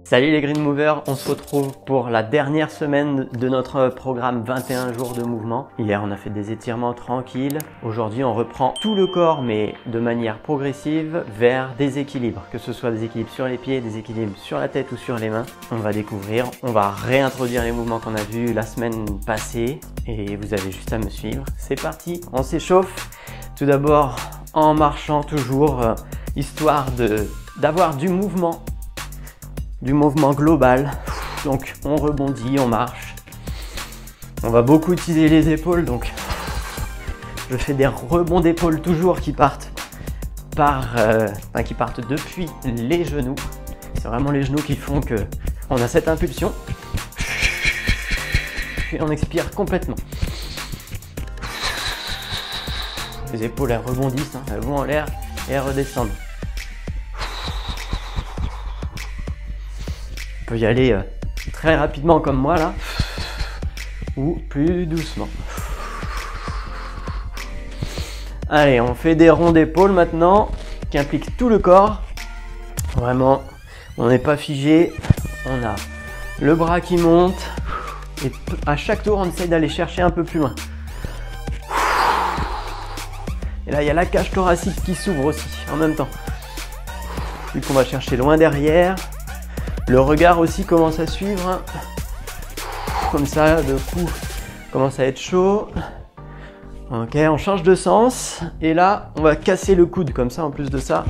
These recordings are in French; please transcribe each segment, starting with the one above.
Salut les Green Movers, on se retrouve pour la dernière semaine de notre programme 21 jours de mouvement. Hier on a fait des étirements tranquilles, aujourd'hui on reprend tout le corps mais de manière progressive vers des équilibres. Que ce soit des équilibres sur les pieds, des équilibres sur la tête ou sur les mains. On va découvrir, on va réintroduire les mouvements qu'on a vus la semaine passée et vous avez juste à me suivre. C'est parti, on s'échauffe tout d'abord en marchant toujours, histoire d'avoir du mouvement global. Donc on rebondit, on marche. On va beaucoup utiliser les épaules, donc je fais des rebonds d'épaules toujours qui partent depuis les genoux. C'est vraiment les genoux qui font que on a cette impulsion. Et on expire complètement. Les épaules elles rebondissent, hein, elles vont en l'air et elles redescendent. On peut y aller très rapidement comme moi là, ou plus doucement. Allez, on fait des ronds d'épaules maintenant, qui impliquent tout le corps. Vraiment, on n'est pas figé. On a le bras qui monte, et à chaque tour, on essaye d'aller chercher un peu plus loin. Et là, il y a la cage thoracique qui s'ouvre aussi, en même temps. Vu qu'on va chercher loin derrière. Le regard aussi commence à suivre, comme ça, le cou commence à être chaud. Ok, on change de sens, et là, on va casser le coude, comme ça, en plus de ça,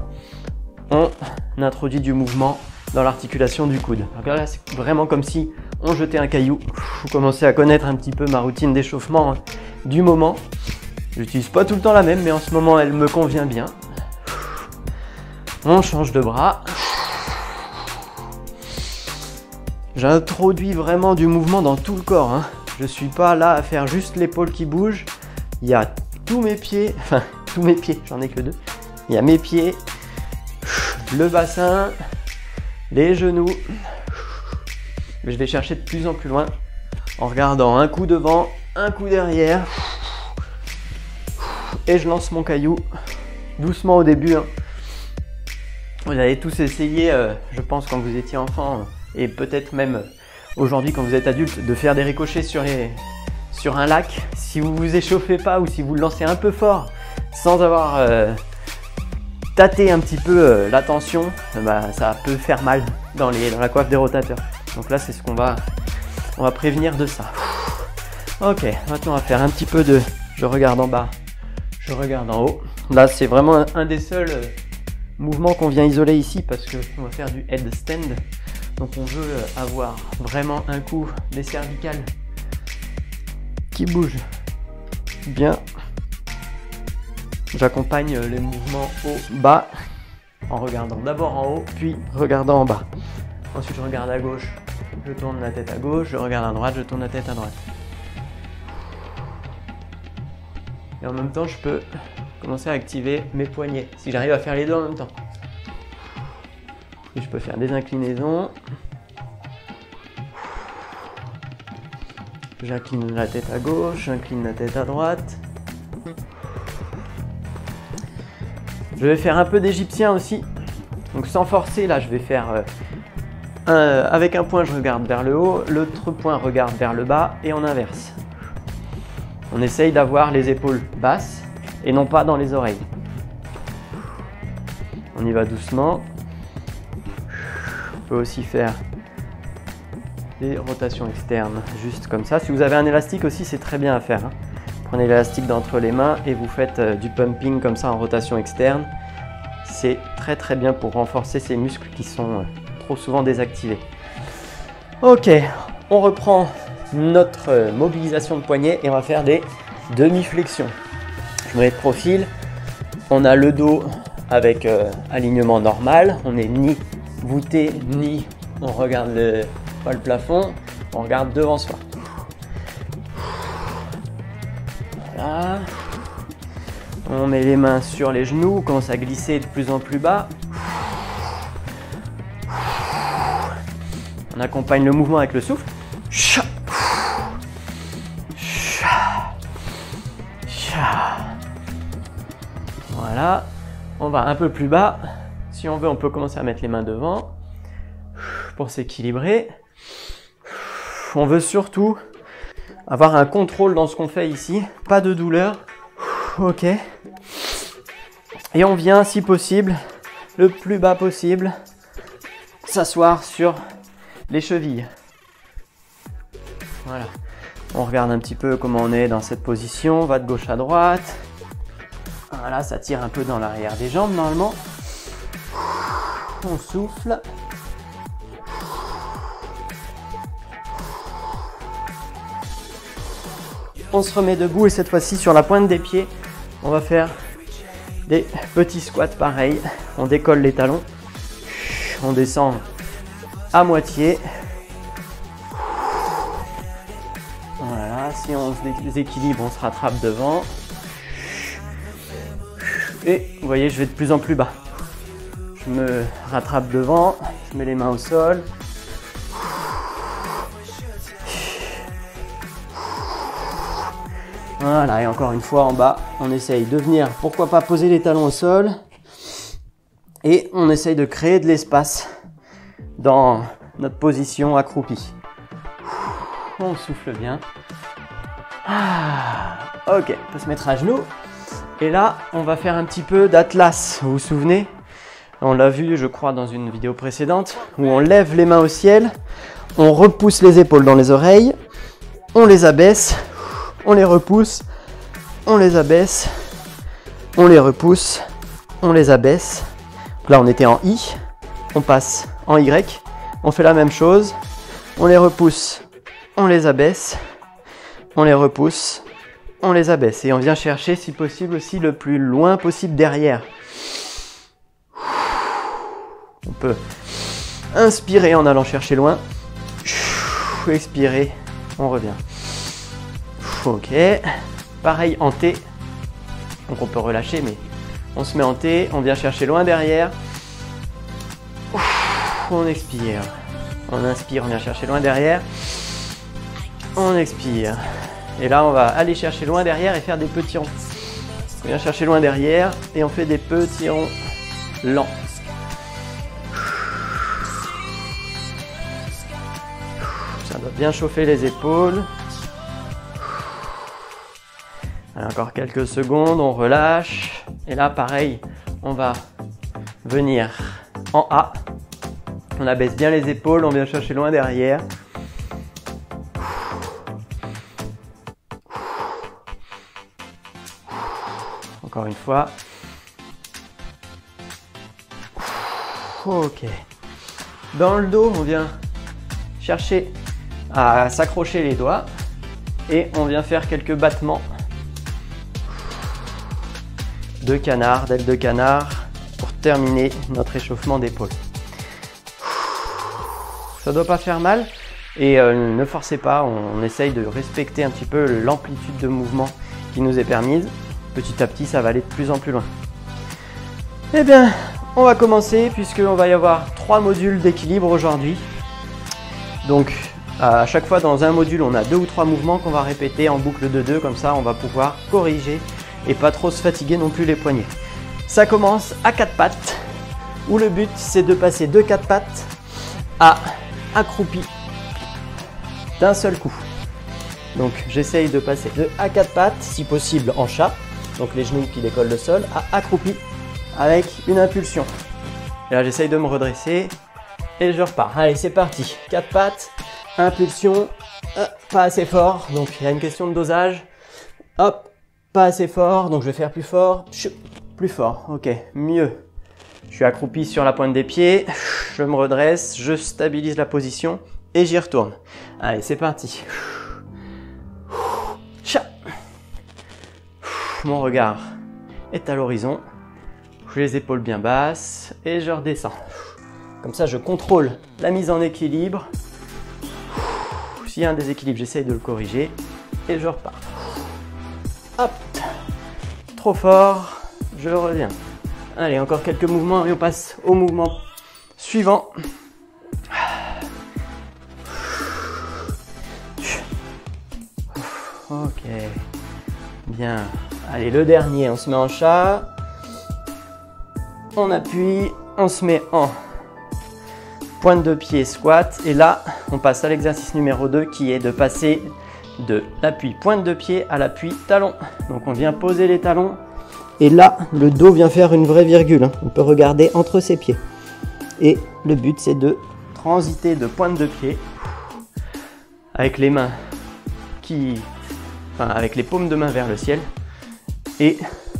on introduit du mouvement dans l'articulation du coude. Donc là, c'est vraiment comme si on jetait un caillou. Vous commencez à connaître un petit peu ma routine d'échauffement du moment. Je n'utilise pas tout le temps la même, mais en ce moment, elle me convient bien. On change de bras. J'introduis vraiment du mouvement dans tout le corps, hein. Je ne suis pas là à faire juste l'épaule qui bouge. Il y a tous mes pieds, enfin tous mes pieds, j'en ai que deux. Il y a mes pieds, le bassin, les genoux. Je vais chercher de plus en plus loin en regardant un coup devant, un coup derrière. Et je lance mon caillou doucement au début, hein. Vous avez tous essayé, je pense quand vous étiez enfant, et peut-être même aujourd'hui quand vous êtes adulte, de faire des ricochets sur un lac. Si vous vous échauffez pas ou si vous le lancez un peu fort sans avoir tâté un petit peu la tension, bah, ça peut faire mal dans la coiffe des rotateurs. Donc là c'est ce qu'on va prévenir de ça. Ok, maintenant on va faire un petit peu de je regarde en bas, je regarde en haut. Là c'est vraiment un des seuls mouvements qu'on vient isoler ici parce qu'on va faire du headstand. Donc on veut avoir vraiment un coup des cervicales qui bougent bien. J'accompagne les mouvements haut-bas en regardant d'abord en haut, puis regardant en bas. Ensuite je regarde à gauche, je tourne la tête à gauche, je regarde à droite, je tourne la tête à droite. Et en même temps je peux commencer à activer mes poignets, si j'arrive à faire les deux en même temps. Et je peux faire des inclinaisons. J'incline la tête à gauche, j'incline la tête à droite. Je vais faire un peu d'égyptien aussi. Donc sans forcer, là je vais faire avec un point je regarde vers le haut, l'autre point regarde vers le bas et on inverse. On essaye d'avoir les épaules basses et non pas dans les oreilles. On y va doucement. On peut aussi faire des rotations externes, juste comme ça. Si vous avez un élastique aussi, c'est très bien à faire, hein. Prenez l'élastique d'entre les mains et vous faites du pumping comme ça en rotation externe. C'est très très bien pour renforcer ces muscles qui sont trop souvent désactivés. Ok, on reprend notre mobilisation de poignet et on va faire des demi-flexions. Je me mets de profil. On a le dos avec alignement normal. On n'est ni voûté ni on regarde pas le plafond, on regarde devant soi. Voilà. On met les mains sur les genoux, on commence à glisser de plus en plus bas. On accompagne le mouvement avec le souffle. Voilà. On va un peu plus bas. Si on veut, on peut commencer à mettre les mains devant. pour s'équilibrer. On veut surtout avoir un contrôle dans ce qu'on fait ici, pas de douleur. Ok. Et on vient, si possible, le plus bas possible, s'asseoir sur les chevilles. Voilà. On regarde un petit peu comment on est dans cette position. On va de gauche à droite. Voilà, ça tire un peu dans l'arrière des jambes normalement. On souffle. On se remet debout et cette fois-ci sur la pointe des pieds, on va faire des petits squats pareils. On décolle les talons, on descend à moitié. Voilà, si on se déséquilibre, on se rattrape devant. Et vous voyez, je vais de plus en plus bas. Je me rattrape devant, je mets les mains au sol. Voilà, et encore une fois en bas, on essaye de venir, pourquoi pas poser les talons au sol. Et on essaye de créer de l'espace dans notre position accroupie. On souffle bien. Ok, on peut se mettre à genoux. Et là, on va faire un petit peu d'atlas. Vous vous souvenez? On l'a vu, je crois, dans une vidéo précédente, où on lève les mains au ciel, on repousse les épaules dans les oreilles, on les abaisse, on les repousse, on les abaisse, on les repousse, on les abaisse. Là, on était en I, on passe en Y, on fait la même chose, on les repousse, on les abaisse, on les repousse, on les abaisse. Et on vient chercher, si possible, aussi le plus loin possible derrière. On peut inspirer en allant chercher loin, expirer, on revient. Ok, pareil en T, donc on peut relâcher, mais on se met en T, on vient chercher loin derrière, on expire, on inspire, on vient chercher loin derrière, on expire, et là on va aller chercher loin derrière et faire des petits ronds. On vient chercher loin derrière et on fait des petits ronds lents. Ça doit bien chauffer les épaules. Encore quelques secondes, on relâche. Et là, pareil, on va venir en A. On abaisse bien les épaules, on vient chercher loin derrière. Encore une fois. Ok. Dans le dos, on vient chercher à s'accrocher les doigts. Et on vient faire quelques battements de canard, d'aile de canard, pour terminer notre échauffement d'épaule. Ça ne doit pas faire mal et ne forcez pas, on essaye de respecter un petit peu l'amplitude de mouvement qui nous est permise. Petit à petit, ça va aller de plus en plus loin. Eh bien, on va commencer puisqu'on va y avoir 3 modules d'équilibre aujourd'hui. Donc, à chaque fois dans un module, on a 2 ou 3 mouvements qu'on va répéter en boucle de 2, comme ça on va pouvoir corriger et pas trop se fatiguer non plus les poignets. Ça commence à 4 pattes, où le but c'est de passer de 4 pattes à accroupi d'un seul coup. Donc j'essaye de passer de à 4 pattes, si possible en chat, donc les genoux qui décollent le sol, à accroupi avec une impulsion. Et là j'essaye de me redresser et je repars. Allez, c'est parti, 4 pattes, impulsion, pas assez fort, donc il y a une question de dosage. Hop, pas assez fort, donc je vais faire plus fort, plus fort, ok, mieux. Je suis accroupi sur la pointe des pieds, je me redresse, je stabilise la position et j'y retourne. Allez, c'est parti. Mon regard est à l'horizon, j'ai les épaules bien basses et je redescends. Comme ça, je contrôle la mise en équilibre. S'il y a un déséquilibre, j'essaye de le corriger et je repars. Hop, trop fort, je reviens. Allez, encore quelques mouvements et on passe au mouvement suivant. Ok, bien. Allez, le dernier, on se met en chat. On appuie, on se met en pointe de pied, squat. Et là, on passe à l'exercice numéro 2 qui est de passer de l'appui pointe de pied à l'appui talon. Donc on vient poser les talons. Et là, le dos vient faire une vraie virgule, hein. On peut regarder entre ses pieds. Et le but, c'est de transiter de pointe de pied avec les mains avec les paumes de main vers le ciel et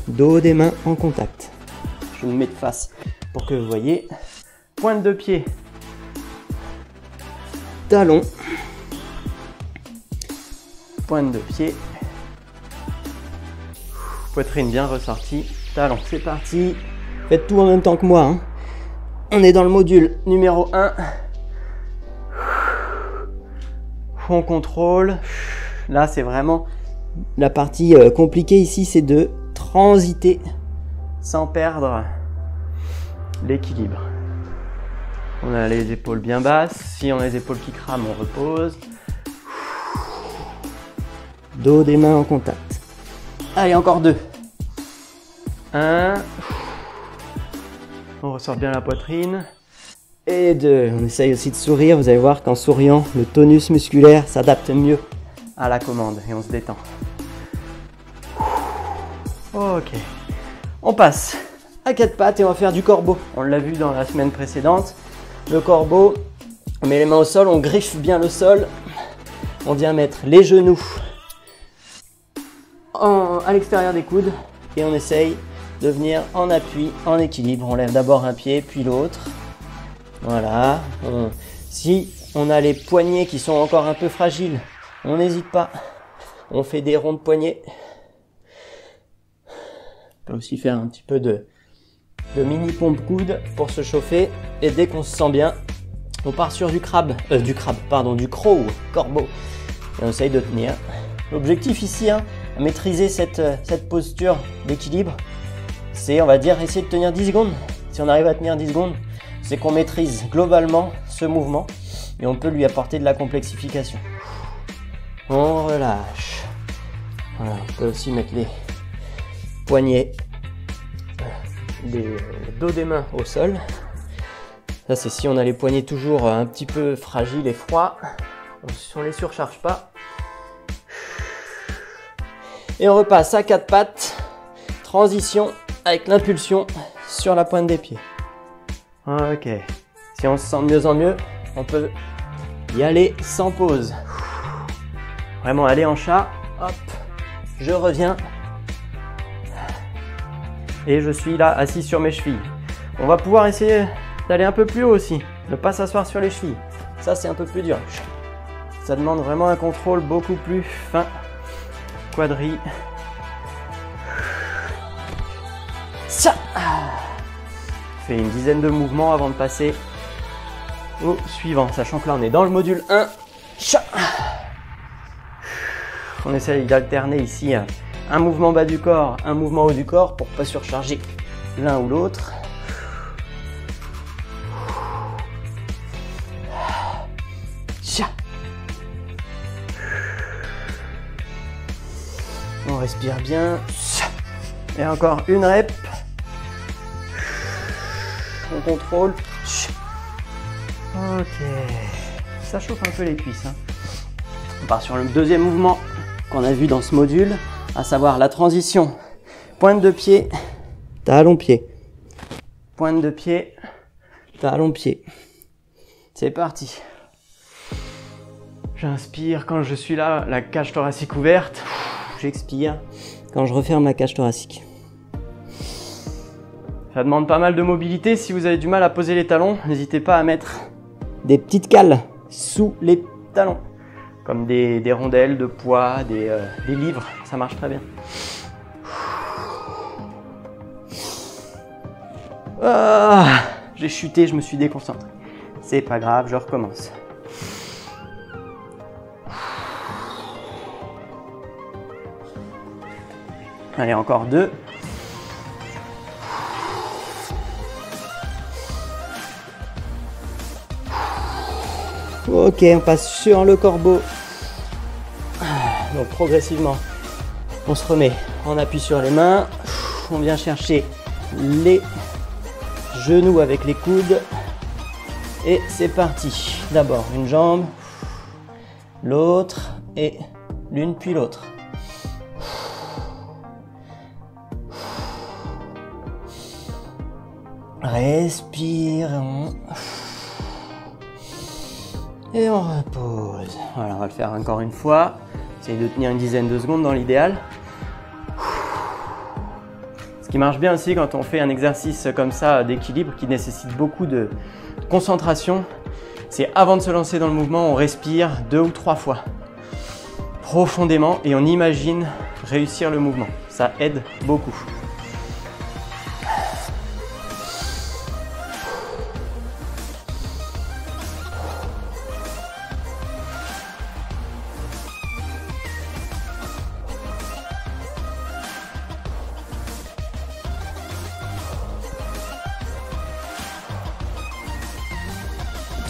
dos des mains en contact. Je me mets de face pour que vous voyez. Pointe de pied, talon, pointe de pied, poitrine bien ressortie, talon. C'est parti. Faites tout en même temps que moi, hein. On est dans le module numéro 1. On contrôle. Là, c'est vraiment la partie compliquée ici, c'est de transiter sans perdre l'équilibre. On a les épaules bien basses. Si on a les épaules qui crament, on repose. Dos des mains en contact. Allez, encore 2. 1. On ressort bien la poitrine. Et 2. On essaye aussi de sourire. Vous allez voir qu'en souriant, le tonus musculaire s'adapte mieux à la commande et on se détend. Ok. On passe à 4 pattes et on va faire du corbeau. On l'a vu dans la semaine précédente. Le corbeau, on met les mains au sol, on griffe bien le sol. On vient mettre les genoux à l'extérieur des coudes et on essaye de venir en appui, en équilibre. On lève d'abord un pied, puis l'autre. Voilà. Si on a les poignets qui sont encore un peu fragiles, on n'hésite pas. On fait des ronds de poignets. On peut aussi faire un petit peu de mini pompe coude pour se chauffer. Et dès qu'on se sent bien, on part sur du crow, corbeau. Et on essaye de tenir. L'objectif ici, à maîtriser cette posture d'équilibre, c'est, on va dire, essayer de tenir 10 secondes. Si on arrive à tenir 10 secondes, c'est qu'on maîtrise globalement ce mouvement et on peut lui apporter de la complexification. On relâche. Voilà, on peut aussi mettre les poignets, le dos des mains au sol. Ça, c'est si on a les poignets toujours un petit peu fragiles et froids. On les surcharge pas. Et on repasse à 4 pattes. Transition avec l'impulsion sur la pointe des pieds. Ok. Si on se sent de mieux en mieux, on peut y aller sans pause. Vraiment aller en chat. Hop. Je reviens. Et je suis là, assis sur mes chevilles. On va pouvoir essayer d'aller un peu plus haut aussi. Ne pas s'asseoir sur les chevilles. Ça, c'est un peu plus dur. Ça demande vraiment un contrôle beaucoup plus fin. Quadri. Ça. Fait une dizaine de mouvements avant de passer au suivant. Sachant que là, on est dans le module 1. Ça. On essaye d'alterner ici un mouvement bas du corps, un mouvement haut du corps pour ne pas surcharger l'un ou l'autre. On respire bien. Et encore une rep. On contrôle. Ok. Ça chauffe un peu les cuisses. On part sur le deuxième mouvement qu'on a vu dans ce module, à savoir la transition. Pointe de pied, talon pied. Pointe de pied, talon pied. C'est parti. J'inspire quand je suis là, la cage thoracique ouverte. J'expire quand je referme la cage thoracique. Ça demande pas mal de mobilité. Si vous avez du mal à poser les talons, n'hésitez pas à mettre des petites cales sous les talons. Comme des rondelles de poids, des livres. Ça marche très bien. Ah, j'ai chuté, je me suis déconcentré. C'est pas grave, je recommence. Allez, encore 2. Ok, on passe sur le corbeau. Donc progressivement, on se remet en appui sur les mains. On vient chercher les genoux avec les coudes. Et c'est parti. D'abord une jambe, l'autre et l'une puis l'autre. Respirons. Et on repose. Voilà, on va le faire encore une fois. Essayez de tenir une dizaine de secondes dans l'idéal. Ce qui marche bien aussi quand on fait un exercice comme ça d'équilibre qui nécessite beaucoup de concentration, c'est avant de se lancer dans le mouvement, on respire 2 ou 3 fois profondément et on imagine réussir le mouvement. Ça aide beaucoup.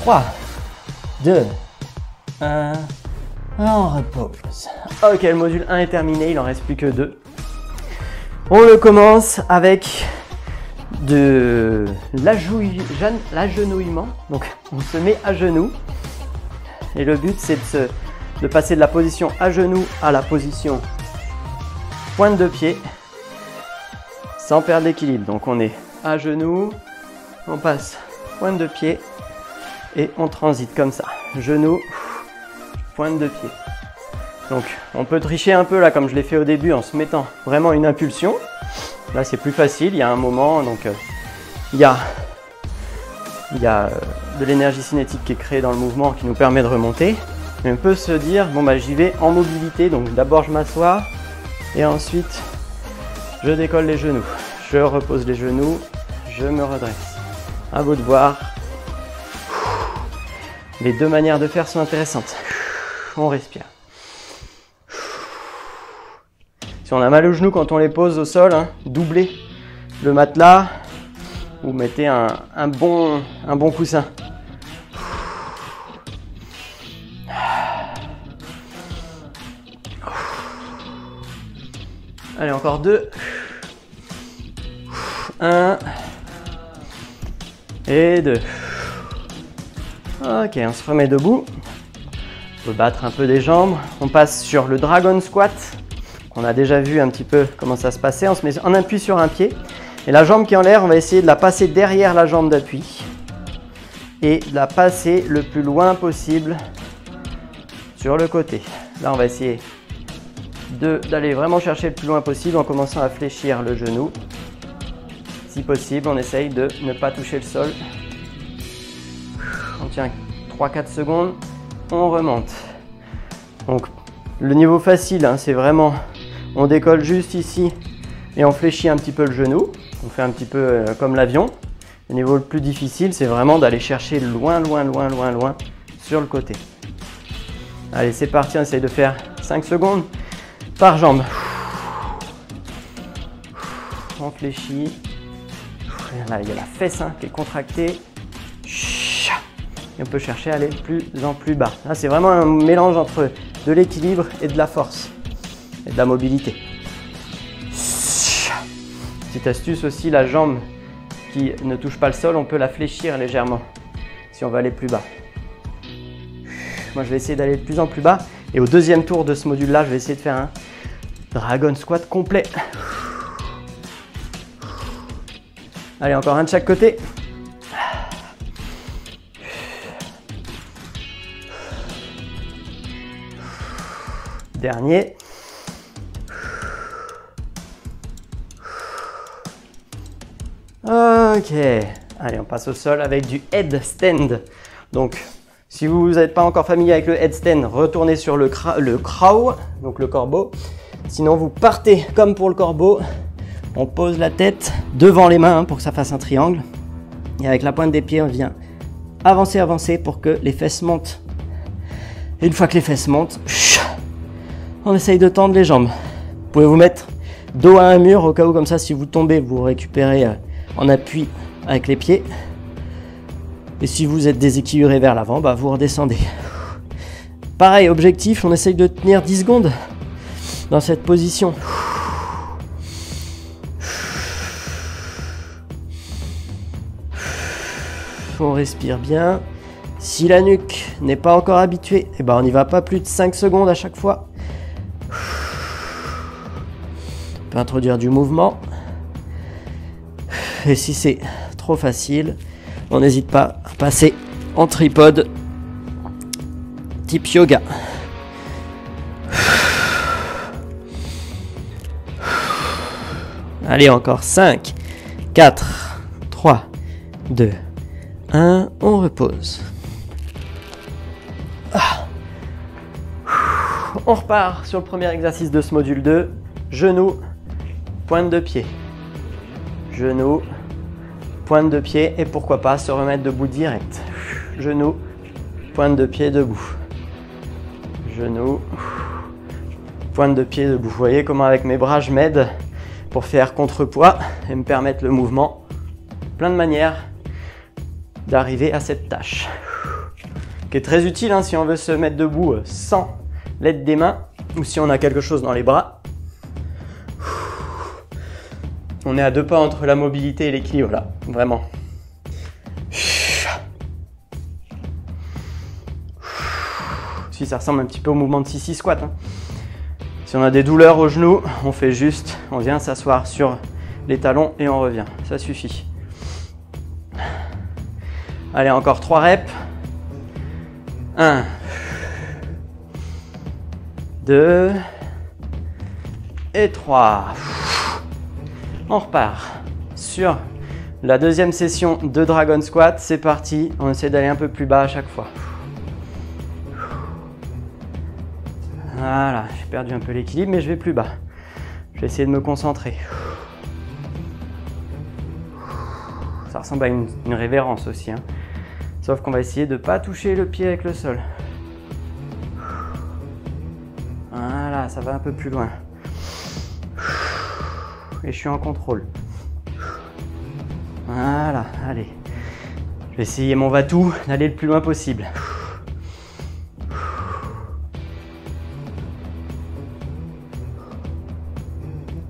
Trois, 2, 1, on repose. Ok, le module 1 est terminé, il en reste plus que 2. On le commence avec de l'agenouillement. Donc on se met à genoux. Et le but c'est de passer de la position à genoux à la position pointe de pied sans perdre l'équilibre. Donc on est à genoux, on passe pointe de pied. Et on transite comme ça, genou, pointe de pied. Donc on peut tricher un peu là comme je l'ai fait au début en se mettant vraiment une impulsion. Là c'est plus facile, il y a un moment, donc il y a de l'énergie cinétique qui est créée dans le mouvement qui nous permet de remonter. Et on peut se dire, bon bah j'y vais en mobilité, donc d'abord je m'assois et ensuite je décolle les genoux. Je repose les genoux, je me redresse. À vous de voir. Les deux manières de faire sont intéressantes. On respire. Si on a mal aux genoux quand on les pose au sol, hein, doublez le matelas ou mettez un bon coussin. Allez, encore 2. 1 et 2. Ok, on se remet debout. On peut battre un peu des jambes. On passe sur le Dragon Squat. On a déjà vu un petit peu comment ça se passait. On se met en appui sur un pied. Et la jambe qui est en l'air, on va essayer de la passer derrière la jambe d'appui. Et de la passer le plus loin possible sur le côté. Là, on va essayer d'aller vraiment chercher le plus loin possible en commençant à fléchir le genou. Si possible, on essaye de ne pas toucher le sol. On tient 3-4 secondes, on remonte. Donc le niveau facile, hein, c'est vraiment, on décolle juste ici et on fléchit un petit peu le genou. On fait un petit peu comme l'avion. Le niveau le plus difficile, c'est vraiment d'aller chercher loin sur le côté. Allez, c'est parti, on essaye de faire 5 secondes par jambe. On fléchit. Là, il y a la fesse hein, qui est contractée. Et on peut chercher à aller de plus en plus bas. Là, c'est vraiment un mélange entre de l'équilibre et de la force et de la mobilité. Petite astuce aussi, la jambe qui ne touche pas le sol, on peut la fléchir légèrement si on veut aller plus bas. Moi, je vais essayer d'aller de plus en plus bas. Et au deuxième tour de ce module-là, je vais essayer de faire un Dragon Squat complet. Allez, encore un de chaque côté. Dernier. Ok. Allez, on passe au sol avec du headstand. Donc, si vous n'êtes pas encore familier avec le headstand, retournez sur le crow, donc le corbeau. Sinon, vous partez comme pour le corbeau. On pose la tête devant les mains pour que ça fasse un triangle. Et avec la pointe des pieds, on vient avancer pour que les fesses montent. Et une fois que les fesses montent, on essaye de tendre les jambes. Vous pouvez vous mettre dos à un mur au cas où, comme ça, si vous tombez, vous récupérez en appui avec les pieds. Et si vous êtes déséquilibré vers l'avant, bah, vous redescendez. Pareil, objectif, on essaye de tenir 10 secondes dans cette position. On respire bien. Si la nuque n'est pas encore habituée, eh ben on n'y va pas plus de 5 secondes à chaque fois. On peut introduire du mouvement. Et si c'est trop facile, on n'hésite pas à passer en tripode type yoga. Allez, encore 5, 4, 3, 2, 1. On repose. On repart sur le premier exercice de ce module 2. Genoux, pointe de pied. Genoux, pointe de pied et pourquoi pas se remettre debout direct. Genoux, pointe de pied debout. Genoux, pointe de pied debout. Vous voyez comment avec mes bras je m'aide pour faire contrepoids et me permettre le mouvement. Plein de manières d'arriver à cette tâche. Qui est très utile si on veut se mettre debout sans l'aide des mains ou si on a quelque chose dans les bras. On est à 2 pas entre la mobilité et l'équilibre là, vraiment. Si ça ressemble un petit peu au mouvement de sissy squat. Si on a des douleurs aux genoux, on fait juste, on vient s'asseoir sur les talons et on revient. Ça suffit. Allez, encore 3 reps. 1, 2 et 3. On repart sur la deuxième session de Dragon Squat. C'est parti. On essaie d'aller un peu plus bas à chaque fois. Voilà, j'ai perdu un peu l'équilibre, mais je vais plus bas. Je vais essayer de me concentrer. Ça ressemble à une révérence aussi. Sauf qu'on va essayer de ne pas toucher le pied avec le sol. Voilà, ça va un peu plus loin. Et je suis en contrôle. Voilà, allez. Je vais essayer mon va-tout d'aller le plus loin possible.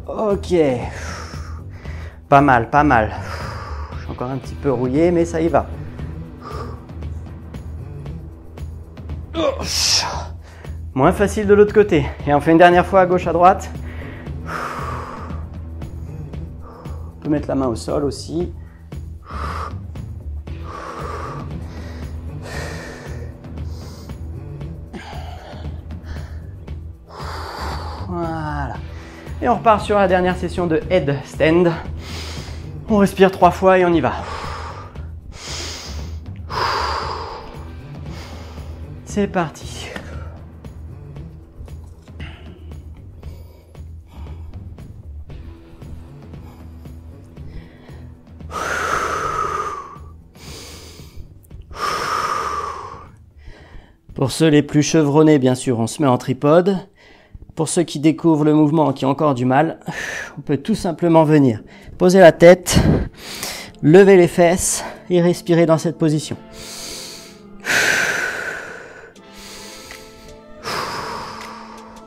Ok. Pas mal, pas mal. Je suis encore un petit peu rouillé, mais ça y va. Moins facile de l'autre côté. Et on fait une dernière fois à gauche, à droite. On peut mettre la main au sol aussi. Voilà. Et on repart sur la dernière session de headstand. On respire 3 fois et on y va. C'est parti. Pour ceux les plus chevronnés, bien sûr, on se met en tripode. Pour ceux qui découvrent le mouvement, qui ont encore du mal, on peut tout simplement venir poser la tête, lever les fesses et respirer dans cette position.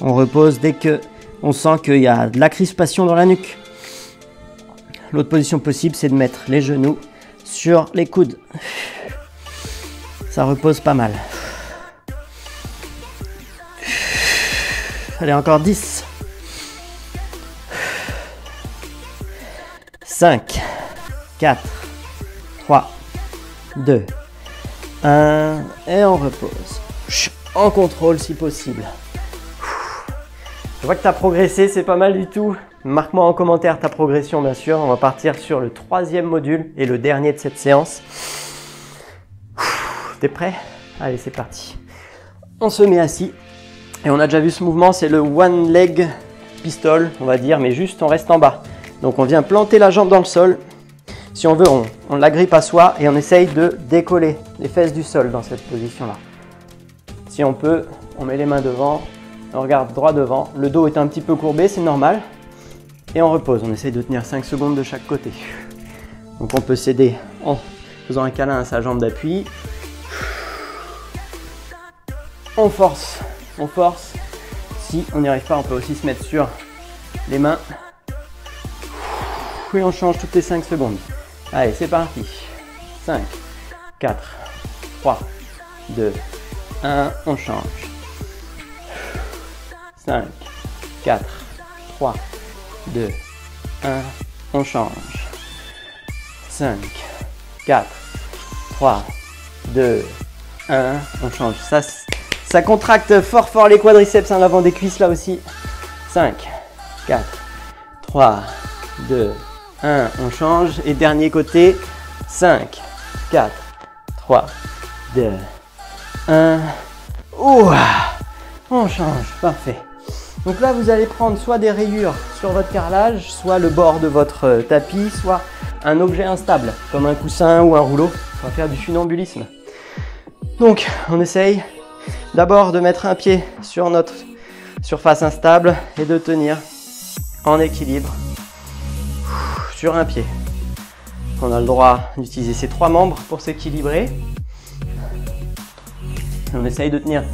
On repose dès que on sent qu'il y a de la crispation dans la nuque. L'autre position possible, c'est de mettre les genoux sur les coudes. Ça repose pas mal. Allez, encore 10. 5, 4, 3, 2, 1. Et on repose. En contrôle si possible. Je vois que tu as progressé, c'est pas mal du tout. Marque-moi en commentaire ta progression, bien sûr. On va partir sur le 3e module et le dernier de cette séance. T'es prêt? Allez, c'est parti. On se met assis. Et on a déjà vu ce mouvement, c'est le one leg pistol, on va dire, mais juste on reste en bas. Donc on vient planter la jambe dans le sol. Si on veut, on l'agrippe à soi et on essaye de décoller les fesses du sol dans cette position-là. Si on peut, on met les mains devant, on regarde droit devant. Le dos est un petit peu courbé, c'est normal. Et on repose, on essaye de tenir 5 secondes de chaque côté. Donc on peut s'aider en faisant un câlin à sa jambe d'appui. On force. On force. Si on n'y arrive pas, on peut aussi se mettre sur les mains. Et on change toutes les 5 secondes. Allez, c'est parti. 5, 4, 3, 2, 1, on change. 5, 4, 3, 2, 1, on change. 5, 4, 3, 2, 1, on change. Ça contracte fort les quadriceps en avant des cuisses là aussi. 5, 4, 3, 2, 1, on change. Et dernier côté. 5, 4, 3, 2, 1. Ouah, on change, parfait. Donc là, vous allez prendre soit des rayures sur votre carrelage, soit le bord de votre tapis, soit un objet instable, comme un coussin ou un rouleau. On va faire du funambulisme. Donc, on essaye d'abord de mettre un pied sur notre surface instable et de tenir en équilibre sur un pied. On a le droit d'utiliser ces 3 membres pour s'équilibrer. On essaye de tenir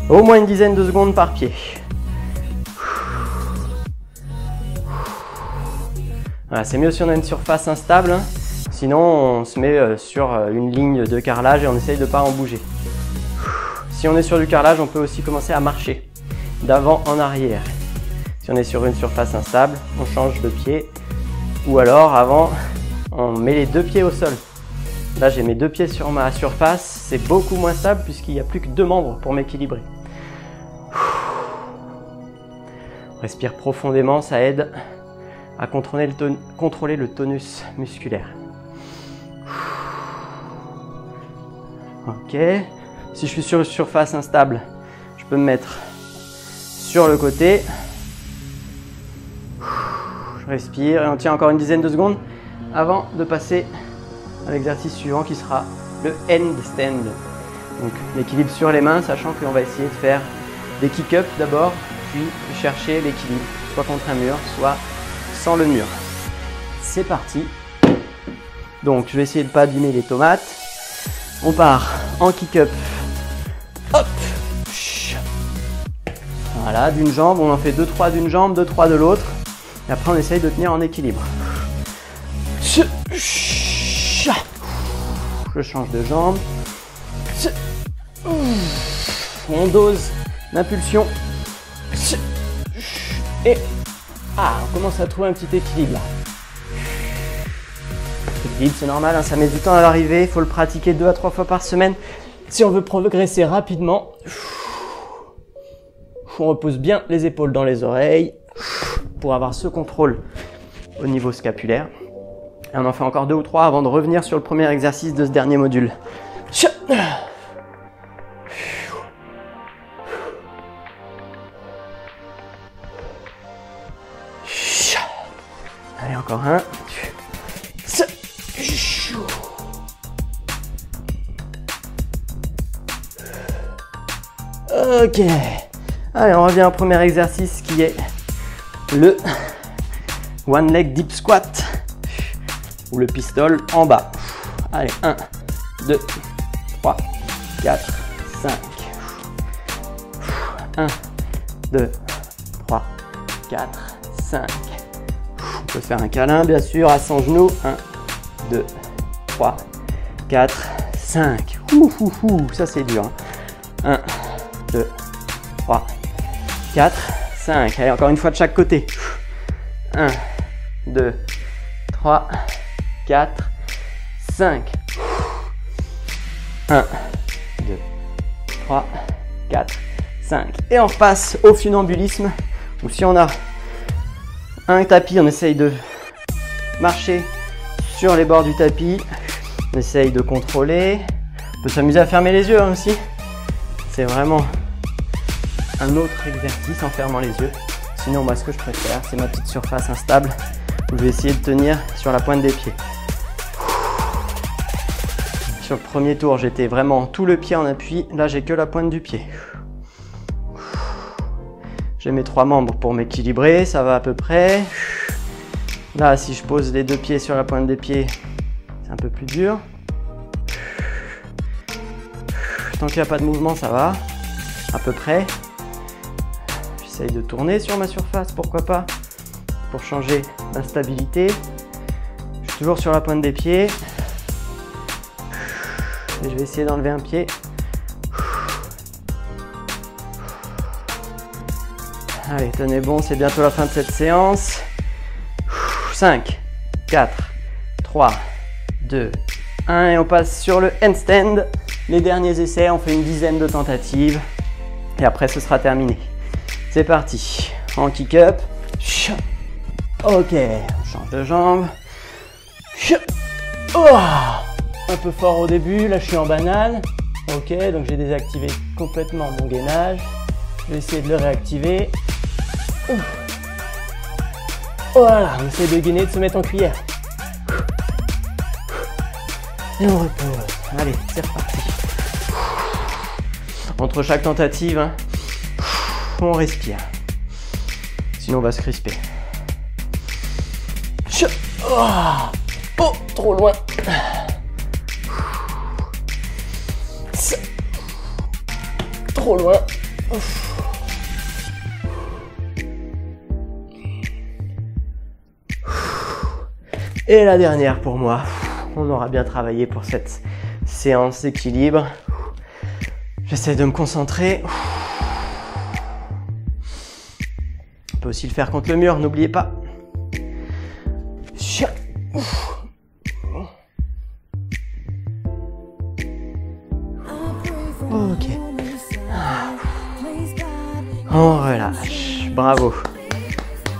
au moins une dizaine de secondes par pied. Voilà, c'est mieux si on a une surface instable, hein. Sinon on se met sur une ligne de carrelage et on essaye de ne pas en bouger. Si on est sur du carrelage, on peut aussi commencer à marcher d'avant en arrière. Si on est sur une surface instable, on change de pied ou alors avant on met les 2 pieds au sol. Là j'ai mes 2 pieds sur ma surface, c'est beaucoup moins stable puisqu'il n'y a plus que 2 membres pour m'équilibrer. Respire profondément, ça aide à contrôler le tonus musculaire. Ok, si je suis sur une surface instable, je peux me mettre sur le côté. Je respire et on tient encore une dizaine de secondes avant de passer à l'exercice suivant qui sera le handstand. Donc l'équilibre sur les mains, sachant qu'on va essayer de faire des kick-ups d'abord, puis chercher l'équilibre, soit contre un mur, soit sans le mur. C'est parti. Donc je vais essayer de ne pas abîmer les tomates. On part en kick-up. Hop. Voilà, d'une jambe, on en fait 2-3 d'une jambe, 2-3 de l'autre. Et après on essaye de tenir en équilibre. Je change de jambe. On dose l'impulsion. Et on commence à trouver un petit équilibre là. L'équilibre c'est normal, hein, ça met du temps à l'arrivée. Il faut le pratiquer 2 à 3 fois par semaine si on veut progresser rapidement. On repose bien les épaules dans les oreilles pour avoir ce contrôle au niveau scapulaire. Et on en fait encore 2 ou 3 avant de revenir sur le premier exercice de ce dernier module. Allez, encore un. Ok. Allez, on revient au premier exercice qui est le One Leg Deep Squat ou le pistol en bas. Allez, 1, 2, 3, 4, 5. 1, 2, 3, 4, 5. On peut faire un câlin, bien sûr, à son genou. 1, 2, 3, 4, 5. Ça, c'est dur. 1, 2, 3, 4, 5. Allez, encore une fois de chaque côté. 1, 2, 3, 4, 5. 1, 2, 3, 4, 5. Et on repasse au funambulisme, où si on a un tapis, on essaye de marcher sur les bords du tapis. On essaye de contrôler. On peut s'amuser à fermer les yeux aussi. C'est vraiment un autre exercice en fermant les yeux. Sinon, moi, ce que je préfère, c'est ma petite surface instable où je vais essayer de tenir sur la pointe des pieds. Sur le premier tour, j'étais vraiment tout le pied en appui. Là, j'ai que la pointe du pied. J'ai mes 3 membres pour m'équilibrer, ça va à peu près. Là, si je pose les 2 pieds sur la pointe des pieds, c'est un peu plus dur. Tant qu'il n'y a pas de mouvement, ça va, à peu près. J'essaye de tourner sur ma surface, pourquoi pas, pour changer d'instabilité. Je suis toujours sur la pointe des pieds. Et je vais essayer d'enlever un pied. Allez, tenez bon, c'est bientôt la fin de cette séance. 5, 4, 3, 2, 1 et on passe sur le handstand. Les derniers essais, on fait une dizaine de tentatives et après ce sera terminé. C'est parti, en kick-up. Ok, on change de jambe. Un peu fort au début, là je suis en banane. Ok, donc j'ai désactivé complètement mon gainage. Je vais essayer de le réactiver. Voilà, on essaie de gainer, de se mettre en cuillère. Et on repose. Allez, c'est reparti. Entre chaque tentative, hein, on respire. Sinon on va se crisper. Oh, trop loin. Trop loin. Et la dernière pour moi. On aura bien travaillé pour cette séance d'équilibre. J'essaie de me concentrer. On peut aussi le faire contre le mur, n'oubliez pas. Ok. On relâche. Bravo.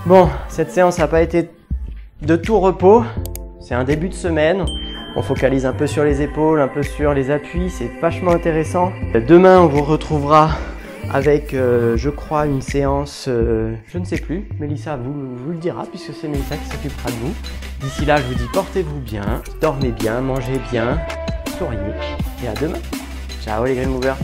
Bon, cette séance n'a pas été de tout repos. C'est un début de semaine. On focalise un peu sur les épaules, un peu sur les appuis. C'est vachement intéressant. Demain, on vous retrouvera avec, je crois, une séance, je ne sais plus. Mélissa vous le dira puisque c'est Mélissa qui s'occupera de vous. D'ici là, je vous dis portez-vous bien, dormez bien, mangez bien, souriez et à demain. Ciao les Green Movers.